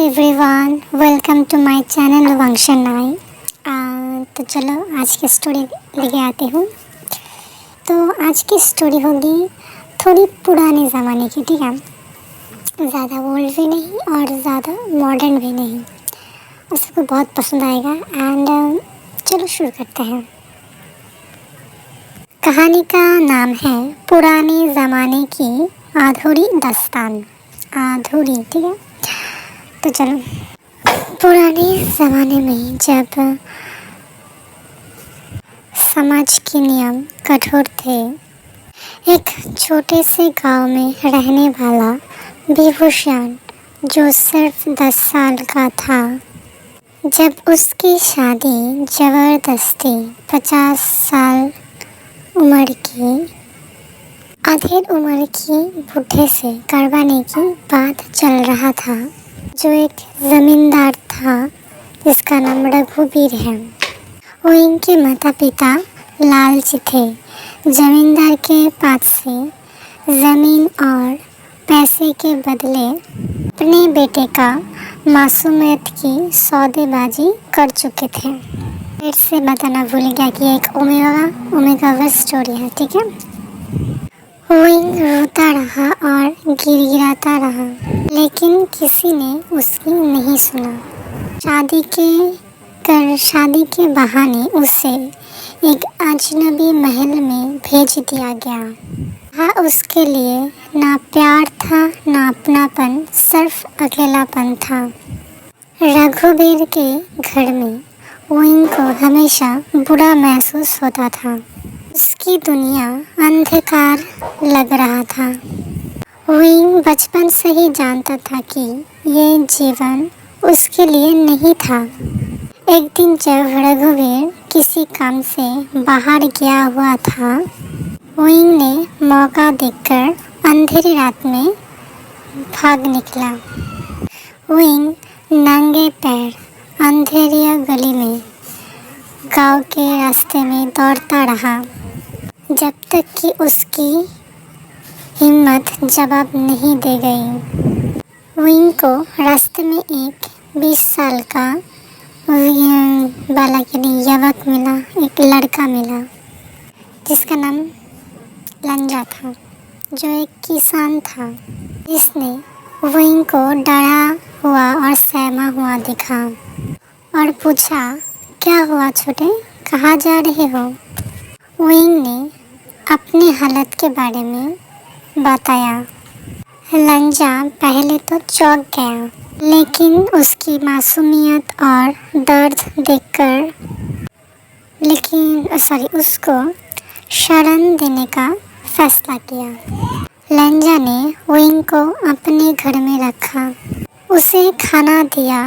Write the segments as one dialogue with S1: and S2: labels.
S1: Everyone, welcome to my channel वंशन नाई। तो चलो आज की स्टोरी लेके आती हूँ। तो आज की स्टोरी होगी थोड़ी पुराने ज़माने की, ठीक है। ज़्यादा ओल्ड भी नहीं और ज़्यादा मॉडर्न भी नहीं, और सबको बहुत पसंद आएगा। एंड चलो शुरू करते हैं। कहानी का नाम है पुराने ज़माने की अधूरी दास्तान। अधूरी, ठीक है। तो चलो, पुराने ज़माने में जब समाज के नियम कठोर थे, एक छोटे से गांव में रहने वाला विभूषण, जो सिर्फ 10 साल का था, जब उसकी शादी ज़बरदस्ती 50 साल उम्र की आधे उम्र की बूढ़े से करवाने की बात चल रहा था, जो एक ज़मींदार था जिसका नाम रघुवीर है। वो इनके माता पिता लालची थे। ज़मींदार के पास से ज़मीन और पैसे के बदले अपने बेटे का मासूमियत की सौदेबाजी कर चुके थे। फिर से बताना भूल गया कि एक ओमेगा स्टोरी है, ठीक है। ओवेन रोता रहा और गिड़गिड़ाता रहा, लेकिन किसी ने उसकी नहीं सुना। शादी के बहाने उसे एक अजनबी महल में भेज दिया गया। वहाँ उसके लिए ना प्यार था, ना अपनापन, सिर्फ अकेलापन था। रघुवीर के घर में ओवेन को हमेशा बुरा महसूस होता था। उसकी दुनिया अंधकार लग रहा था। ओवेन बचपन से ही जानता था कि ये जीवन उसके लिए नहीं था। एक दिन जब रघुवीर किसी काम से बाहर गया हुआ था, ओवेन ने मौका देखकर अंधेरी रात में भाग निकला। ओवेन नंगे पैर अंधेरी गली में गांव के रास्ते में दौड़ता रहा, जब तक कि उसकी हिम्मत जवाब नहीं दे गई। ओवेन को रास्ते में एक 20 साल का युवक मिला, एक लड़का मिला जिसका नाम लंजा था, जो एक किसान था, जिसने ओवेन को डरा हुआ और सहमा हुआ दिखा और पूछा, क्या हुआ छोटे, कहाँ जा रहे हो? ओवेन ने अपनी हालत के बारे में बताया। लंजा पहले तो चौंक गया, लेकिन उसकी मासूमियत और दर्द देखकर उसको शरण देने का फैसला किया। लंजा ने ओवेन को अपने घर में रखा, उसे खाना दिया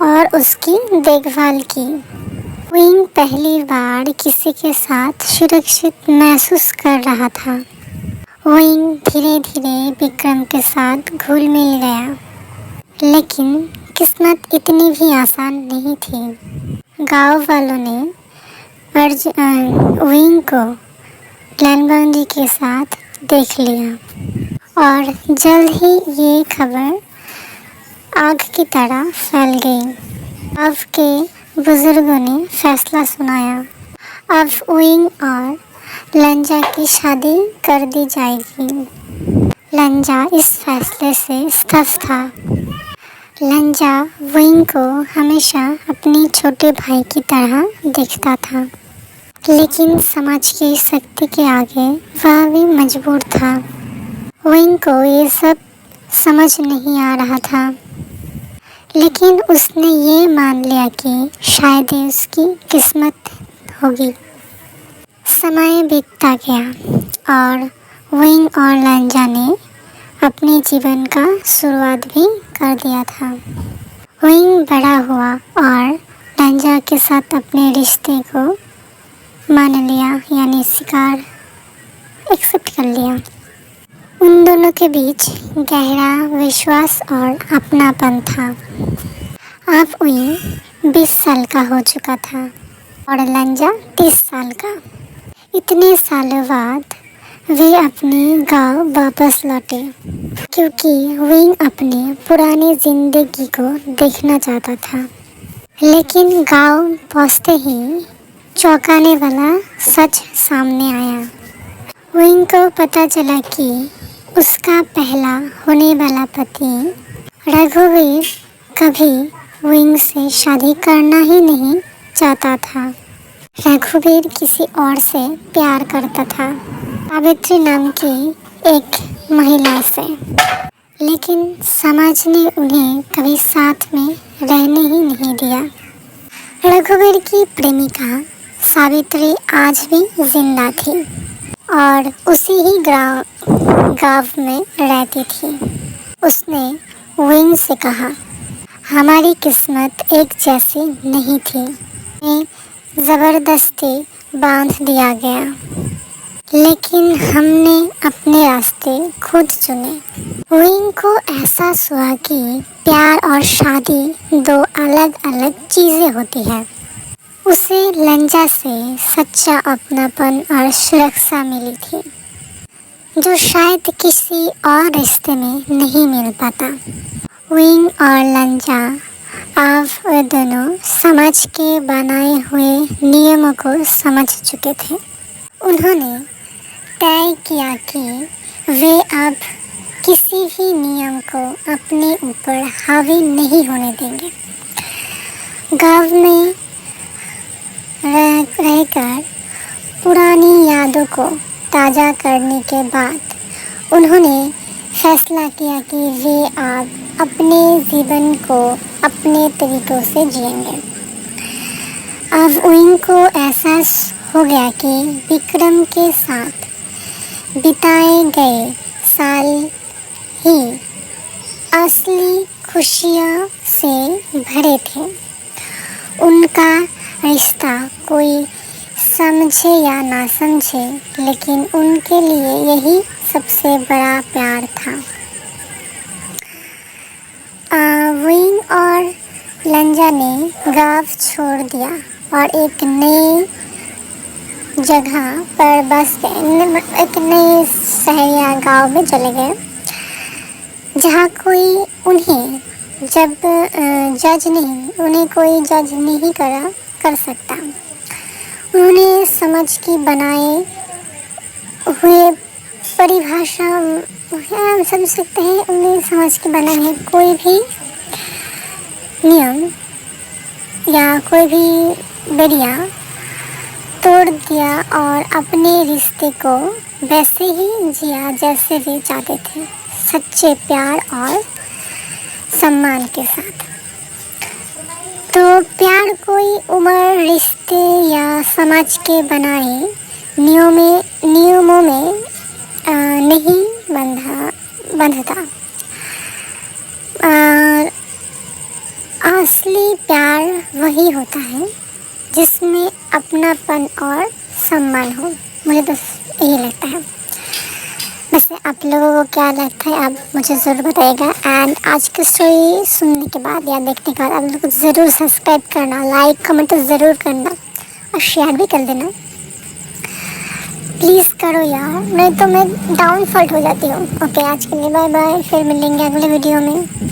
S1: और उसकी देखभाल की। ओवेन पहली बार किसी के साथ सुरक्षित महसूस कर रहा था। ओवेन धीरे धीरे विक्रम के साथ घुल मिल गया, लेकिन किस्मत इतनी भी आसान नहीं थी। गांव वालों ने ओवेन को लंजा के साथ देख लिया और जल्द ही ये खबर आग की तरह फैल गई। अब के बुजुर्गों ने फैसला सुनाया, अब ओवेन और लंजा की शादी कर दी जाएगी। लंजा इस फैसले से स्तब्ध था। लंजा ओवेन को हमेशा अपने छोटे भाई की तरह देखता था, लेकिन समाज की शक्ति के आगे वह भी मजबूर था। ओवेन को ये सब समझ नहीं आ रहा था, लेकिन उसने ये मान लिया कि शायद ये उसकी किस्मत होगी। समय बीतता गया और ओवेन और लंजा ने अपने जीवन का शुरुआत भी कर दिया था। ओवेन बड़ा हुआ और लंजा के साथ अपने रिश्ते को मान लिया, यानी स्वीकार एक्सेप्ट कर लिया। उन दोनों के बीच गहरा विश्वास और अपनापन था। अब ओवेन 20 साल का हो चुका था और लंजा 30 साल का। इतने सालों बाद वे अपने गांव वापस लौटे क्योंकि विंग अपने पुरानी जिंदगी को देखना चाहता था। लेकिन गांव पहुंचते ही चौंकाने वाला सच सामने आया। विंग को पता चला कि उसका पहला होने वाला पति रघुवीर कभी विंग से शादी करना ही नहीं चाहता था। रघुवीर किसी और से प्यार करता था, सावित्री नाम की एक महिला से। लेकिन समाज ने उन्हें कभी साथ में रहने ही नहीं दिया। रघुवीर की प्रेमिका सावित्री आज भी जिंदा थी और उसी ही गांव में रहती थी। उसने विंग से कहा, हमारी किस्मत एक जैसी नहीं थी, ज़बरदस्ती बांध दिया गया, लेकिन हमने अपने रास्ते खुद चुने। विंग को एहसास हुआ कि प्यार और शादी दो अलग अलग चीज़ें होती हैं। उसे लंजा से सच्चा अपनापन और सुरक्षा मिली थी, जो शायद किसी और रिश्ते में नहीं मिल पाता। विंग और लंजा अब वे दोनों समाज के बनाए हुए नियमों को समझ चुके थे। उन्होंने तय किया कि वे अब किसी भी नियम को अपने ऊपर हावी नहीं होने देंगे। गांव में रहकर पुरानी यादों को ताज़ा करने के बाद उन्होंने फैसला किया कि वे अब अपने जीवन को अपने तरीक़ों से जिएंगे। अब विंग को एहसास हो गया कि विक्रम के साथ बिताए गए साल ही असली खुशियों से भरे थे। उनका रिश्ता कोई समझे या ना समझे, लेकिन उनके लिए यही सबसे बड़ा प्यार था। विंग और लंजा ने गांव छोड़ दिया और एक नए जगह पर बस गए। एक नए शहर या गांव में चले गए, जहाँ कोई उन्हें उन्हें कोई जज नहीं कर सकता। उन्होंने समझ की बनाए हुए परिभाषा हम समझ सकते हैं। उन्हें समझ के बनाए हुए कोई भी नियम या कोई भी बैरिया तोड़ दिया और अपने रिश्ते को वैसे ही जिया जैसे वे चाहते थे, सच्चे प्यार और सम्मान के साथ। तो प्यार कोई उम्र, रिश्ते या समाज के बनाए नियमों में नहीं बंधता। असली प्यार वही होता है जिसमें अपनापन और सम्मान हो। मुझे तो यही लगता है। वैसे आप लोगों को क्या लगता है, आप मुझे ज़रूर बताइएगा। एंड आज की स्टोरी सुनने के बाद या देखने के बाद आप लोग को ज़रूर सब्सक्राइब करना, लाइक कमेंट तो ज़रूर करना और शेयर भी कर देना। प्लीज़ करो यार, नहीं तो मैं डाउनफॉल हो जाती हूँ। ओके, आज के लिए बाय बाय, फिर मिलेंगे अगले वीडियो में।